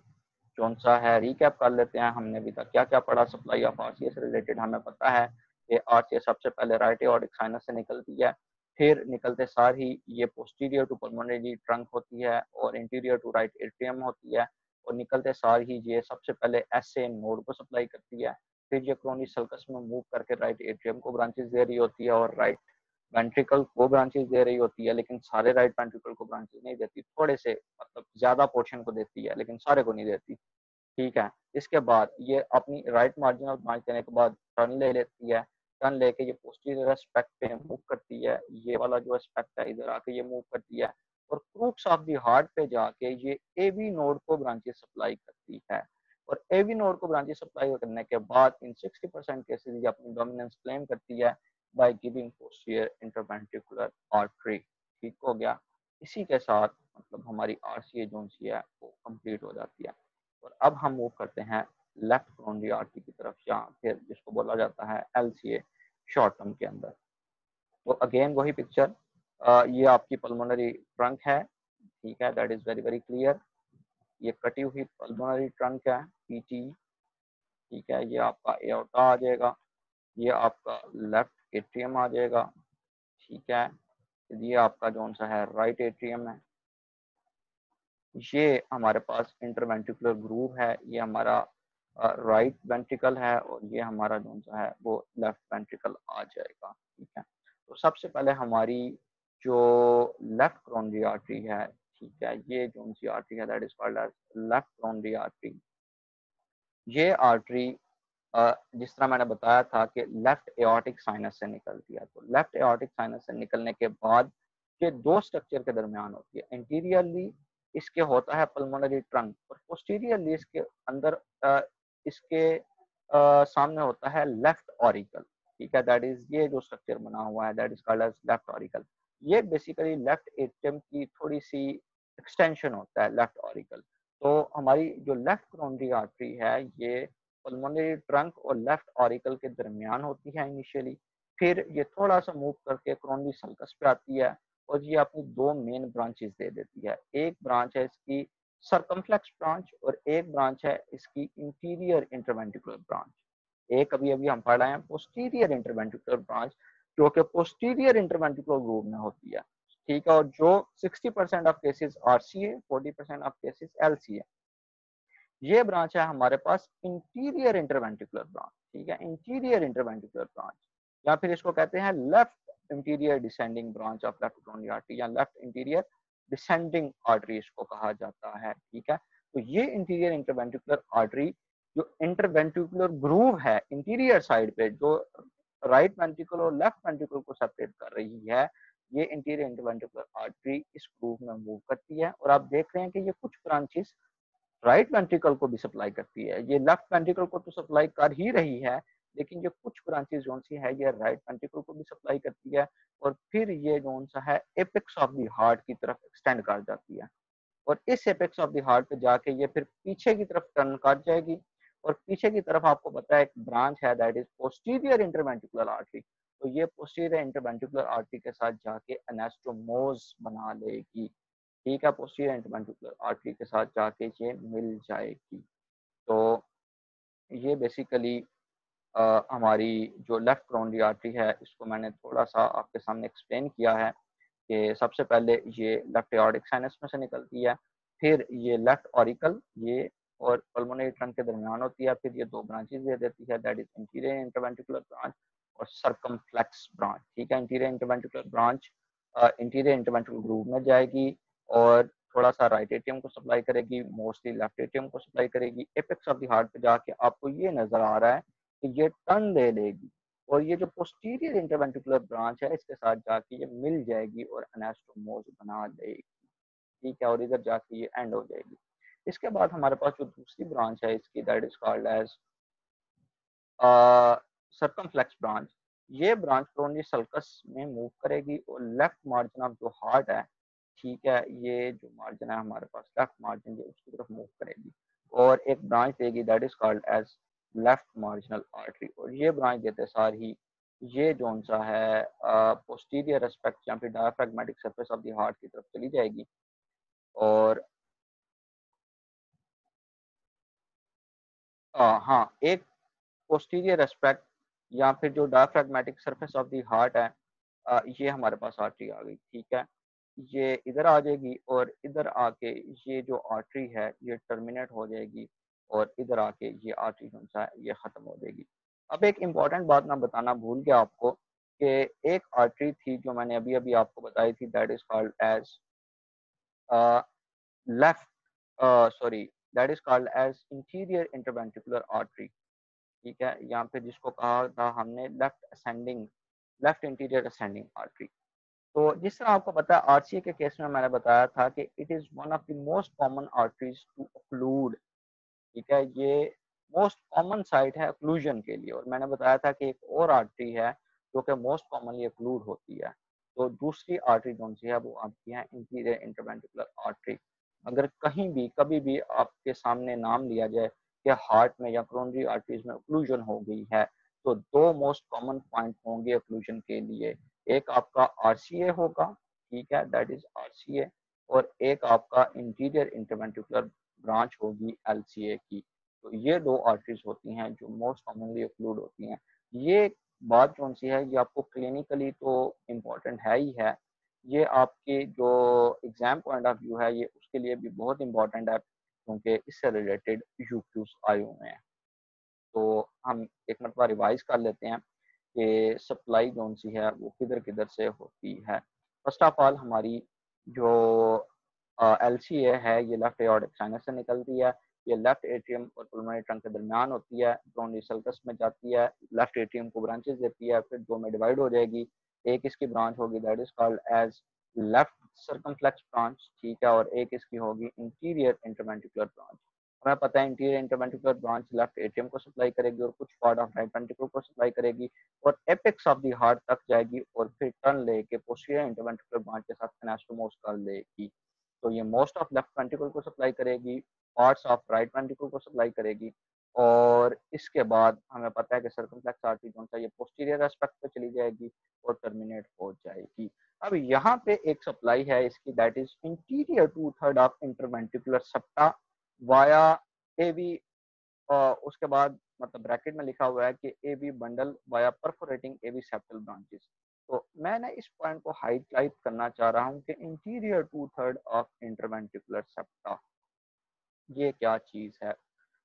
कौन सा है रीकैप कर लेते हैं, हमने अभी तक क्या क्या पढ़ा सप्लाई ऑफ आरसीए से रिलेटेड। हमें पता है कि आरसीए सबसे पहले राइट एओर्टिक साइनस से निकलती है, फिर निकलते सार ही ये पोस्टीरियर टू पल्मोनरी ट्रंक होती है और इंटीरियर टू राइट एट्रियम होती है, और निकलते सार ही ये सबसे पहले एसए नोड को सप्लाई करती है, फिर ये क्रोनी सल्कस में मूव करके राइट एट्रियम को ब्रांचेस दे रही होती है और राइट वेंट्रिकल को ब्रांचेस दे रही होती है, लेकिन सारे राइट वेंट्रिकल को ब्रांचेस नहीं देती, थोड़े से मतलब ज्यादा पोर्शन को देती है लेकिन सारे को नहीं देती। ठीक है, इसके बाद ये अपनी राइट मार्जिनल ब्रांच देने के बाद टर्न ले लेती है, टर्न लेके ये पोस्टीरियर एस्पेक्ट पे मूव करती है, ये वाला जो एस्पेक्ट है इधर आके ये मूव करती है और क्रूक्स ऑफ द हार्ट पे जाके ये एवी नोड को ब्रांचेस सप्लाई करती है। और एवी नोड को ब्रांचेस सप्लाई करने के बाद इन 60% केसेस ये अपनी डोमिनेंस क्लेम करती है by giving posterior interventricular artery. ठीक हो गया, इसी के साथ मतलब हमारी आरसीए जोन सी है वो कंप्लीट हो जाती है। और अब हम मूव करते हैं लेफ्ट कोरोनरी आर्टरी की तरफ, या फिर जिसको बोला जाता है एलसीए शॉर्ट टर्म के अंदर। तो अगेन वही पिक्चर, ये आपकी पल्मोनरी ट्रंक है। ठीक है, that is very very clear. ये कटी हुई पल्मोनरी ट्रंक है पीटी। ठीक है, ये आपका एओर्टा आ जाएगा, ये आपका लेफ्ट एट्रियम आ जाएगा। ठीक है, ये आपका जो सा है राइट एट्रियम है, ये हमारे पास इंटरवेंट्रिकुलर ग्रूव है, ये हमारा राइट वेंट्रिकल है और ये हमारा जो सा है वो लेफ्ट वेंट्रिकल आ जाएगा। ठीक है, तो सबसे पहले हमारी जो लेफ्ट कोरोनरी आर्टरी है, ठीक है, ये जो सी आर्टरी है that is called as left coronary artery. ये आर्टरी जिस तरह मैंने बताया था कि लेफ्ट एओर्टिक साइनस से निकलती है, तो लेफ्ट एओर्टिक साइनस से निकलने के बाद ये दो स्ट्रक्चर के दरमियान होती है। इंटीरियरली इसके होता है पल्मोनरी ट्रंक और पोस्टीरियरली इसके अंदर इसके सामने होता है लेफ्ट ऑरिकल। ठीक है, दैट इज ये जो स्ट्रक्चर बना हुआ है that is called as left auricle. ये बेसिकली लेफ्ट एट्रियम की थोड़ी सी एक्सटेंशन होता है लेफ्ट ऑरिकल। तो हमारी जो लेफ्ट कोरोनरी आर्टरी है ये पल्मोनरी ट्रंक और लेफ्ट ऑरिकल के दरमियान होती है इनिशियली, फिर ये थोड़ा सा मूव करके कोरोनरी सल्कस पे आती है और ये अपनी दो मेन ब्रांचेस दे देती है। एक ब्रांच है इसकी सर्कमफ्लेक्स ब्रांच और एक ब्रांच है इसकी इंटीरियर इंटरवेंट्रिकुलर ब्रांच। एक अभी अभी हम पढ़ रहे हैं पोस्टीरियर इंटरवेंट्रिकुलर ब्रांच जो कि पोस्टीरियर इंटरवेंट्रिकुलर ग्रूव में होती है। ठीक है, और जो 60% of cases RCA, 40% of cases LCA. ये ब्रांच है हमारे पास इंटीरियर इंटरवेंट्रिकुलर ब्रांच। ठीक है, इंटीरियर इंटरवेंट्रिकुलर ब्रांच, या फिर इसको कहते हैं left interior descending branch of left coronary artery, या लेफ्ट इंटीरियर डिसेंडिंग आर्टरी इसको कहा जाता है। ठीक है, तो ये इंटीरियर इंटरवेंट्रिकुलर आर्टरी जो इंटरवेंट्रिकुलर ग्रूव है इंटीरियर साइड पे, जो राइट वेंट्रिकल और लेफ्ट वेंट्रिकल को सेपरेट कर रही है, ये इंटीरियर इंटरवेंट्रिकुलर आर्टरी इस ग्रूव में मूव करती है। और आप देख रहे हैं कि ये कुछ ब्रांचेस राइट वेंट्रिकल को भी सप्लाई करती है। ये लेफ्ट वेंट्रिकल को तो सप्लाई कर ही रही है, लेकिन ये कुछ ब्रांचेस जो सी है ये राइट वेंट्रिकल को भी सप्लाई करती है, और फिर ये जो सा है एपेक्स ऑफ द हार्ट की तरफ एक्सटेंड कर जाती है, और इस एपेक्स ऑफ द हार्ट पे जाके ये फिर पीछे की तरफ टर्न कर जाएगी। और पीछे की तरफ आपको पता है एक ब्रांच है that is posterior interventricular artery, तो ये पोस्टीरियर इंटरवेंट्रिकुलर आर्टरी के साथ जाके एनास्टोमोज बना लेगी। ठीक है, पोस्टीरियर इंटरवेंट्रिकुलर आर्टरी के साथ जाके ये मिल जाएगी। तो ये बेसिकली हमारी जो लेफ्ट कोरोनरी आर्टरी है, इसको मैंने थोड़ा सा आपके सामने एक्सप्लेन किया है कि सबसे पहले ये लेफ्ट एओर्टिक साइनस में से निकलती है, फिर ये लेफ्ट ऑरिकल ये और पल्मोनरी ट्रंक के दरमियान होती है, फिर ये दो ब्रांचेस दे देती है, that is interior interventricular branch और सर्कमफ्लेक्स ब्रांच। ठीक है, interior interventricular branch interior interventricular groove में जाएगी और थोड़ा सा राइट एट्रियम को सप्लाई करेगी, मोस्टली लेफ्ट एट्रियम को सप्लाई करेगी। एपेक्स ऑफ द हार्ट पे जाके आपको ये नजर आ रहा है कि ये टर्न ले लेगी, और ये जो पोस्टीरियर इंटरवेंट्रिकुलर ब्रांच है इसके साथ जाके ये मिल जाएगी और एनास्टोमोज बना लेगी। ठीक है, और इधर जाके ये एंड हो जाएगी। इसके बाद हमारे पास जो दूसरी ब्रांच है इसकी, that is called as circumflex branch. ये ब्रांच कोरोनरी सल्कस में मूव करेगी और लेफ्ट मार्जिन ऑफ जो हार्ट है, ठीक है, ये जो मार्जिन है हमारे पास लेफ्ट मार्जिन, ये उसकी तरफ मूव करेगी और एक ब्रांच देगी that is called as left marginal artery. और ये ब्रांच देते सार ही ये जो सा है पोस्टीरियर एस्पेक्ट या फिर diaphragmatic surface of the heart की तरफ चली जाएगी। और हाँ, एक पोस्टीरियर एस्पेक्ट या फिर जो diaphragmatic surface of the heart है, ये हमारे पास आर्टरी आ गई। ठीक है, ये इधर आ जाएगी और इधर आके ये जो आर्टरी है ये टर्मिनेट हो जाएगी, और इधर आके ये आर्टरी जो है ये खत्म हो जाएगी। अब एक इम्पॉर्टेंट बात मैं बताना भूल गया आपको कि एक आर्टरी थी जो मैंने अभी अभी आपको बताई थी, that is called as left sorry that is called as interior interventricular artery. ठीक है, यहाँ पे जिसको कहा था हमने left ascending, left interior ascending artery. तो जिस तरह आपको पता है आरसीए के केस में मैंने बताया था कि it is one of the most common arteries to occlude. ठीक है, ये मोस्ट कॉमन साइट है ओक्लूजन के लिए, और मैंने बताया था कि एक और आर्टरी है जो कि मोस्ट कॉमनली ओक्लूड होती है। तो दूसरी आर्टरी जो सी है वो आपकी है इंटीरियर इंटरवेंट्रिकुलर आर्टरी। अगर कहीं भी कभी भी आपके सामने नाम लिया जाए कि हार्ट में या कोरोनरी आर्टरीज में ओक्लूजन हो गई है, तो दो मोस्ट कॉमन पॉइंट होंगे ओक्लूजन के लिए। एक आपका आरसीए होगा, ठीक है, दैट इज आरसीए, और एक आपका इंटीरियर इंटरवेंट्रिकुलर ब्रांच होगी एलसीए की। तो ये दो आर्टरीज होती हैं जो मोस्ट कॉमनली ओक्लूड होती हैं। ये बात कौन सी है, ये आपको क्लिनिकली तो इम्पोर्टेंट है ही है, ये आपके जो एग्जाम पॉइंट ऑफ व्यू है ये उसके लिए भी बहुत इंपॉर्टेंट है, क्योंकि इससे रिलेटेड यूक्यूज आए हुए हैं। तो हम एक मरतबा रिवाइज कर लेते हैं कि सप्लाई कौन सी है वो किधर किधर से होती है। फर्स्ट ऑफ ऑल हमारी जो एल सी है ये लेफ्ट एओर्टिक साइनस से निकलती है। ये लेफ्ट एट्रियम और पुल्मोनरी ट्रंक के दरमियान होती है, कोरोनरी सल्कस में जाती है, लेफ्ट एट्रियम को ब्रांचेस देती है, फिर दो में डिवाइड हो जाएगी। एक इसकी ब्रांच होगी that is called as left circumflex branch, ठीक है, और एक इसकी होगी इंटीरियर इंटरवेंट्रिकुलर ब्रांच। हमें पता है interior interventricular branch left atrium को सप्लाई करेगी और कुछ पार्ट ऑफ राइट वेंट्रिकल को सप्लाई करेगी और एपेक्स ऑफ द हार्ट तक जाएगी और फिर टर्न लेके पोस्टीरियर इंटरवेंट्रिकुलर ब्रांच के साथ एनास्टोमोस कर लेगी। तो ये मोस्ट ऑफ लेफ्ट वेंट्रिकल को सप्लाई करेगी, पार्ट्स ऑफ राइट वेंट्रिकल को सप्लाई करेगी, और इसके बाद हमें पता है कि सर्कमफ्लेक्स आर्टरी जो है ये पोस्टीरियर एस्पेक्ट पे चली जाएगी और टर्मिनेट हो जाएगी। अब यहाँ पे एक सप्लाई है इसकी, that is interior two third of interventricular septa via AV, उसके बाद मतलब ब्रैकेट में लिखा हुआ है कि AV bundle via perforating AV septal branches. तो मैं ना इस पॉइंट को हाईलाइट करना चाह रहा हूँ कि इंटीरियर 2/3 ऑफ इंटरवेंट्रिकुलर सेप्टा ये क्या चीज है।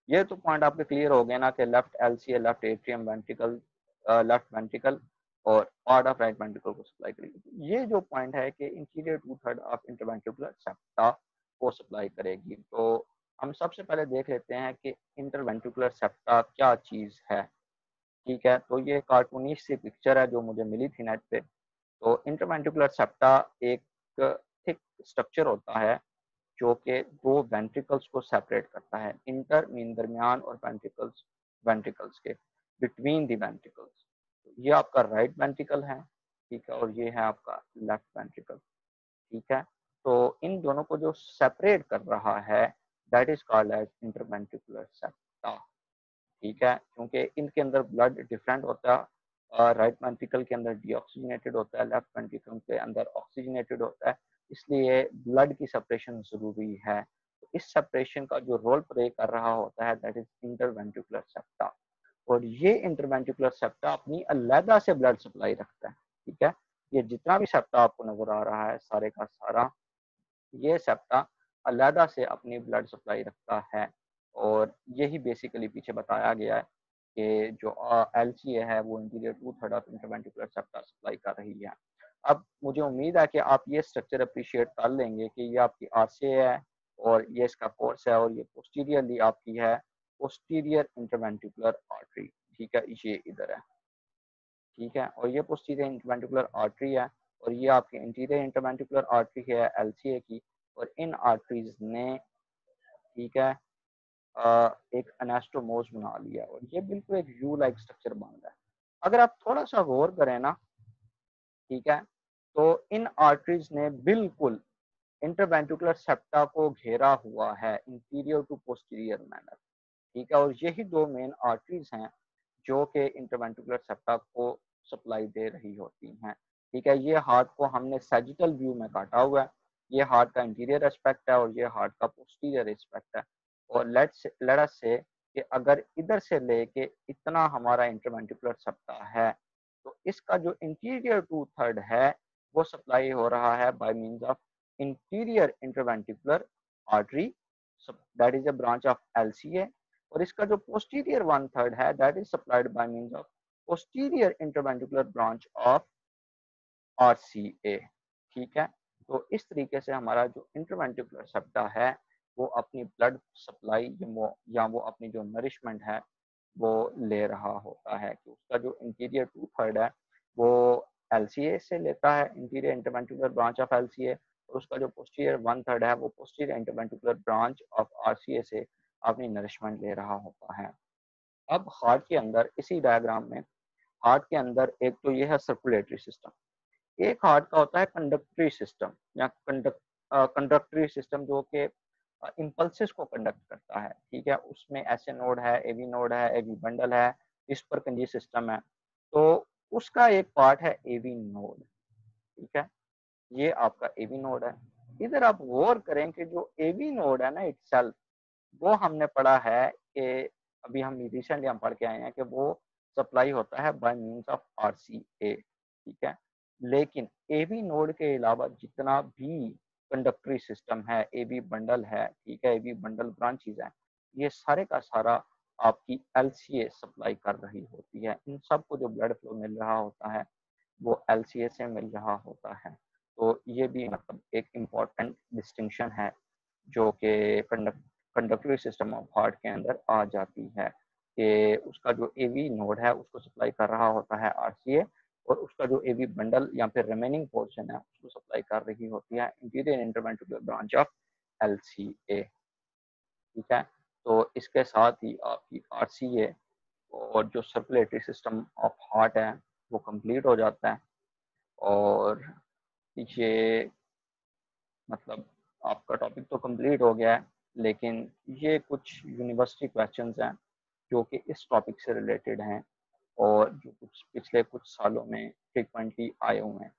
ये तो पॉइंट आपके क्लियर हो गए ना कि left LCA, left atrium ventricle, left ventricle और पार्ट ऑफ राइट वेंट्रिकल को सप्लाई करेगी। ये जो पॉइंट है कि इंटीरियर 2/3 ऑफ इंटरवेंट्रिकुलर सेप्टा को सप्लाई करेगी। तो हम सबसे पहले देख लेते हैं कि इंटरवेंट्रिकुलर सेप्टा क्या चीज है। ठीक है, तो ये कार्टूनिश सी पिक्चर है जो मुझे मिली थी नेट पे। तो इंटरवेंट्रिकुलर सेप्टा एक थिक स्ट्रक्चर होता है जो कि दो वेंट्रिकल्स को सेपरेट करता है। इंटर मीन दरमियान और वेंट्रिकल्स वेंट्रिकल्स के बिटवीन द वेंट्रिकल्स। ये आपका राइट वेंट्रिकल है, ठीक है, और ये है आपका लेफ्ट वेंट्रिकल। ठीक है, तो इन दोनों को जो सेपरेट कर रहा है that is called as interventricular septa. ठीक है, क्योंकि इनके अंदर ब्लड डिफरेंट होता है। राइट वेंट्रिकल के अंदर डीऑक्सीजनेटेड होता है, लेफ्ट वेंट्रिकल के अंदर ऑक्सीजनेटेड होता है, इसलिए ब्लड की सेपरेशन जरूरी है। तो इस सेपरेशन का जो रोल प्ले कर रहा होता है दैट इज इंटरवेंट्रिकुलर सेप्टा। और ये इंटरवेंट्रिकुलर सेप्टा अपनी अलहदा से ब्लड सप्लाई रखता है। ठीक है, ये जितना भी सेप्टा आपको नजर आ रहा है सारे का सारा ये सेप्टा अलहदा से अपनी ब्लड सप्लाई रखता है। और यही बेसिकली पीछे बताया गया है कि जो एलसीए है वो interior 2/3 of interventricular septa supply कर रही है। अब मुझे उम्मीद है कि आप ये स्ट्रक्चर अप्रिशिएट कर लेंगे कि ये आपकी आरसीए है और ये इसका कोर्स है और ये पोस्टीरियरली आपकी है पोस्टीरियर इंटरवेंट्रिकुलर आर्टरी। ठीक है, ये इधर है। ठीक है, और ये पोस्टीरियर इंटरवेंट्रिकुलर आर्टरी है और ये आपकी इंटीरियर इंटरवेंट्रिकुलर आर्टरी है एलसीए की। और इन आर्टरीज ने, ठीक है, एक अनास्टोमोस बना लिया और ये बिल्कुल एक यू लाइक स्ट्रक्चर बन रहा है। अगर आप थोड़ा सा गौर करें ना, ठीक है, तो इन आर्टरीज ने बिल्कुल इंटरवेंट्रिकुलर सेप्टा को घेरा हुआ है इंटीरियर टू पोस्टीरियर मैनर। ठीक है, और यही दो मेन आर्टरीज हैं जो कि इंटरवेंट्रिकुलर सेप्टा को सप्लाई दे रही होती हैं। ठीक है, ये हार्ट को हमने सैजिटल व्यू में काटा हुआ है। ये हार्ट का इंटीरियर एस्पेक्ट है और ये हार्ट का पोस्टीरियर एस्पेक्ट है। और लेट अस से कि अगर इधर से लेके इतना हमारा इंटरवेंट्रिकुलर सेप्टा है तो इसका जो इंटीरियर 2/3 है वो सप्लाई हो रहा है by means of interior interventricular artery, that is a branch of LCA. और इसका जो पोस्टीरियर 1/3 है that is supplied by means of posterior interventricular branch of RCA. ठीक है, तो इस तरीके से हमारा जो इंटरवेंट्रिकुलर सेप्टा है वो अपनी ब्लड सप्लाई या वो अपनी जो नरिशमेंट है वो ले रहा होता है। कि उसका जो इंटीरियर 2/3 है वो एलसीए से लेता है, interior interventricular branch of LCA. और उसका जो पोस्टीरियर 1/3 है वो posterior interventricular branch of RCA से अपनी नरिशमेंट ले रहा होता है। अब हार्ट के अंदर इसी डायग्राम में हार्ट के अंदर एक तो ये है सर्कुलेटरी सिस्टम, एक हार्ट का होता है कंडक्टरी सिस्टम या कंडक्टरी सिस्टम जो कि इम्पल्सिस को कंडक्ट करता है। ठीक है, उसमें एसए नोड है, एवी नोड है, एवी बंडल है, इस पर कंजी सिस्टम है। तो उसका एक पार्ट है एवी नोड। ठीक है, ये आपका एवी नोड है। इधर आप गौर करें कि जो एवी नोड है ना इटसेल्फ वो हमने पढ़ा है कि अभी हम रिसेंटली हम पढ़ के आए हैं कि वो सप्लाई होता है बाय मींस ऑफ आरसीए। ठीक है, लेकिन एवी नोड के अलावा जितना भी कंडक्टरी सिस्टम है, एवी बंडल है, ठीक है, एवी बंडल ब्रांचेज है, ये सारे का सारा आपकी एलसीए सप्लाई कर रही होती है। इन सबको जो ब्लड फ्लो मिल रहा होता है वो एलसीए से मिल रहा होता है। तो ये भी मतलब एक इम्पॉर्टेंट डिस्टिंक्शन है जो कि कंडक्टरी सिस्टम ऑफ हार्ट के अंदर आ जाती है कि उसका जो एवी नोड है उसको सप्लाई कर रहा होता है आरसीए और उसका जो एवी बंडल या फिर रिमेनिंग पोर्शन है उसको सप्लाई कर रही होती है interior interventricular branch of LCA. ठीक है, तो इसके साथ ही आपकी आरसीए और जो सर्कुलेटरी सिस्टम ऑफ हार्ट है वो कंप्लीट हो जाता है। और ये मतलब आपका टॉपिक तो कंप्लीट हो गया है, लेकिन ये कुछ यूनिवर्सिटी क्वेश्चंस हैं जो कि इस टॉपिक से रिलेटेड हैं और जो कुछ पिछले कुछ सालों में फ्रिक्वेंटली आए हुए हैं।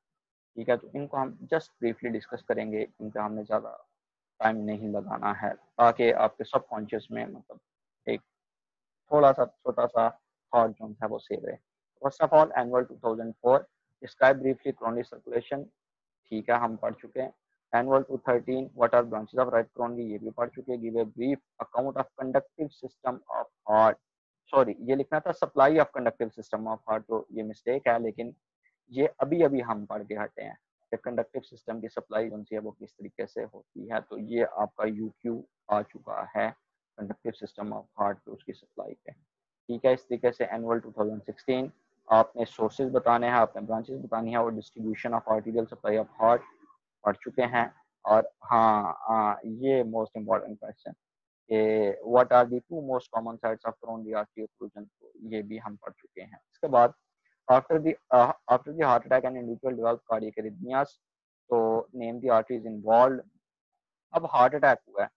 ठीक है, तो इनको हम जस्ट ब्रीफली डिस्कस करेंगे, इनका हमने ज़्यादा टाइम नहीं लगाना है ताकि आपके सबकॉन्शियस में मतलब एक थोड़ा सा छोटा सा थॉट जो है वो सेव रहे। First of all annual 2004 describe briefly coronary circulation, ठीक है, हम पढ़ चुके हैं। Annual 213 what are branches of right coronary, ये भी पढ़ चुके हैं। Give a brief account of conductive system of heart, sorry ये लिखना था supply of conductive system of heart, तो ये मिस्टेक है, लेकिन ये अभी अभी हम पढ़ के हटे हैं कि कंडक्टिव सिस्टम की सप्लाई कौन सी है, वो किस तरीके से होती है। तो ये आपका यूक्यू आ चुका है कंडक्टिव सिस्टम ऑफ हार्ट पे, उसकी सप्लाई पे, ठीक है। इस तरीके से एनुअल 2016 आपने सोर्सेज बताने हैं, आपने ब्रांचेस बतानी है, और distribution of article supply of heart पढ़ चुके हैं। और हाँ ये मोस्ट इम्पॉर्टेंट क्वेश्चन कि what are the two most common sites of coronary artery occlusion, ये भी हम पढ़ चुके हैं। इसके बाद after the heart attack an individual develop cardiac arrhythmias, तो नेम द आर्टरीज इन्वॉल्व। अब हार्ट अटैक हुआ है,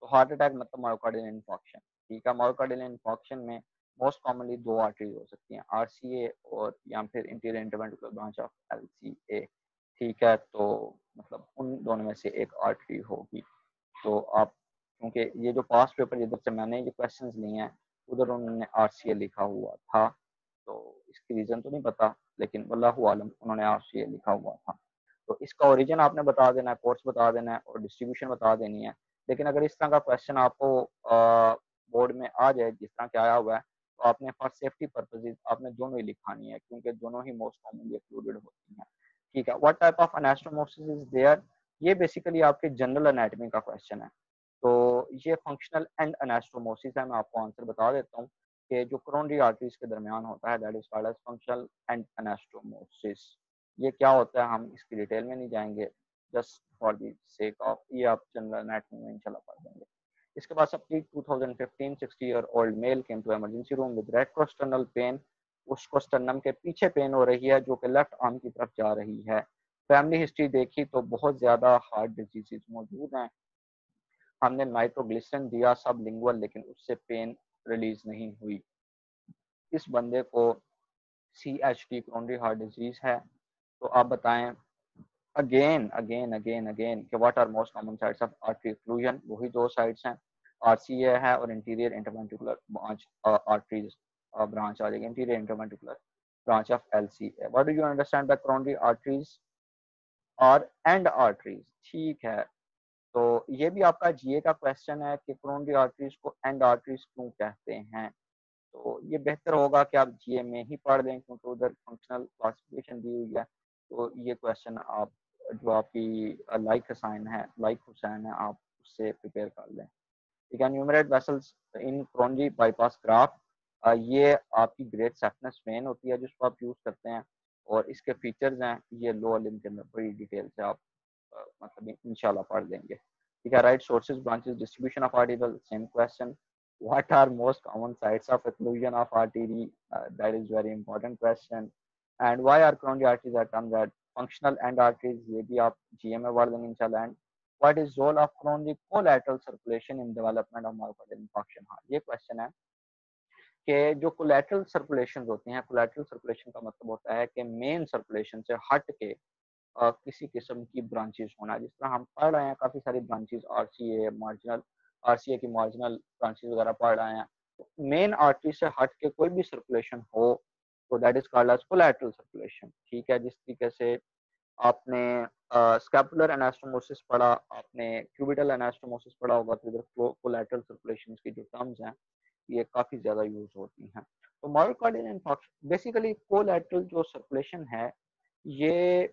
तो हार्ट अटैक मतलब मायोकार्डियल इन्फॉक्शन, ठीक है। मायोकार्डियल इन्फॉक्शन में मोस्ट कॉमनली दो आर्टरीज हो सकती हैं, आरसीए और या फिर interior interventricular branch of LCA, ठीक है। तो मतलब उन दोनों में से एक आर्टरी होगी। तो आप, क्योंकि ये जो पास्ट पेपर जिधर से मैंने ये क्वेश्चंस लिए हैं उधर उन्होंने आरसीए लिखा हुआ था, तो इसकी रीज़न तो नहीं पता, लेकिन वल्लाहु आलम उन्होंने आरसीए लिखा हुआ था। तो इसका ओरिजिन आपने बता देना है, कोर्स बता देना है और डिस्ट्रीब्यूशन बता देनी है। लेकिन अगर इस तरह का क्वेश्चन आपको बोर्ड में आ जाए जिस तरह के आया हुआ है, तो आपने फॉर सेफ्टी पर्पजेज आपने दोनों ही लिखानी है, क्योंकि दोनों ही मोस्ट कॉमनली एक्सक्लूडेड होती हैं, ठीक है। What type of anastomosis is there, ये बेसिकली आपके जनरल एनाटॉमी का क्वेश्चन है। तो ये फंक्शनल एंड एनास्टोमोसिस है, मैं आपको आंसर बता देता हूँ कि जो कोरोनरी आर्टरीज के दरमियान होता है that is called as functional end anastomosis. ये क्या होता है हम इसकी डिटेल में नहीं जाएंगे, just for the sake of ये आप जनरल एनाटॉमी में इंशाल्लाह पढ़ देंगे। इसके बाद सबकी 2015 60 year old male came to emergency room with retrosternal pain, उसको स्टर्नम के पीछे पेन हो रही है जो कि लेफ्ट आर्म की तरफ जा रही है। फैमिली हिस्ट्री देखी तो बहुत ज़्यादा हार्ट डिजीजेज मौजूद हैं। हमने नाइट्रोग्लिसरिन दिया सब लिंगुअल, लेकिन उससे पेन रिलीज नहीं हुई। इस बंदे को CHD कोरोनरी हार्ट डिजीज है। तो आप बताएं अगेन अगेन अगेन अगेन कि what are most common sites of artery occlusion, वही दो साइट्स हैं, आरसीए है और interior interventricular branch arteries branch आ जाएगी, interior interventricular branch of LCA. What do you understand by coronary arteries और end arteries, ठीक है। तो ये भी आपका जीए का क्वेश्चन है कि कोरोनरी आर्टरीज को एंड आर्टरीज क्यों कहते हैं। तो ये बेहतर होगा कि आप जीए में ही पढ़ लें, क्योंकि उधर फंक्शनल क्लासिफिकेशन दी हुई है। तो ये क्वेश्चन आप जो आपकी लाइक हसैन है, लाइक हुसैन है, आप उससे प्रिपेयर कर लें, ठीक है। Numerator vessels in coronary bypass graph, ये आपकी ग्रेट सैफनेस वेन होती है जिसको आप यूज़ करते हैं, और इसके फीचर्स हैं ये लोअर लिम्ब के अंदर बड़ी डिटेल से आप मतलब इंशाल्लाह पढ़ लेंगे, ठीक है। Right sources branches distribution of article, same question. what are most common sites of occlusion of artery, that is very important question. And why are coronary arteries are termed that functional end arteries, ये भी आप GM में पढ़ लेंगे इंशाल्लाह। And what is role of coronary collateral circulation in development of myocardial infarction, हाँ ये question है कि जो कोलेटरल सर्कुलेशन होती हैं, कोलेटरल सर्कुलेशन का मतलब होता है कि मेन सर्कुलेशन से हट के किसी किस्म की ब्रांचेस होना, जिस तरह हम पढ़ रहे हैं काफ़ी सारी ब्रांचेस, आरसीए मार्जिनल, आरसीए की मार्जिनल ब्रांचेस वगैरह पढ़ रहे हैं। तो मेन आर्टरी से हट के कोई भी सर्कुलेशन हो तो that is called as collateral circulation, ठीक है। जिस तरीके से आपने स्कैपुलर एनास्टोमोसिस पढ़ा, आपने क्यूबिटल एनास्टोमोसिस पढ़ा होगा, तो इधर कोलैटरल सर्कुलेशन की जो टर्म्स हैं ये काफ़ी ज़्यादा यूज होती हैं। तो मायोकार्डियल इंफार्क्शन बेसिकली कोलैटरल जो सर्कुलेशन है ये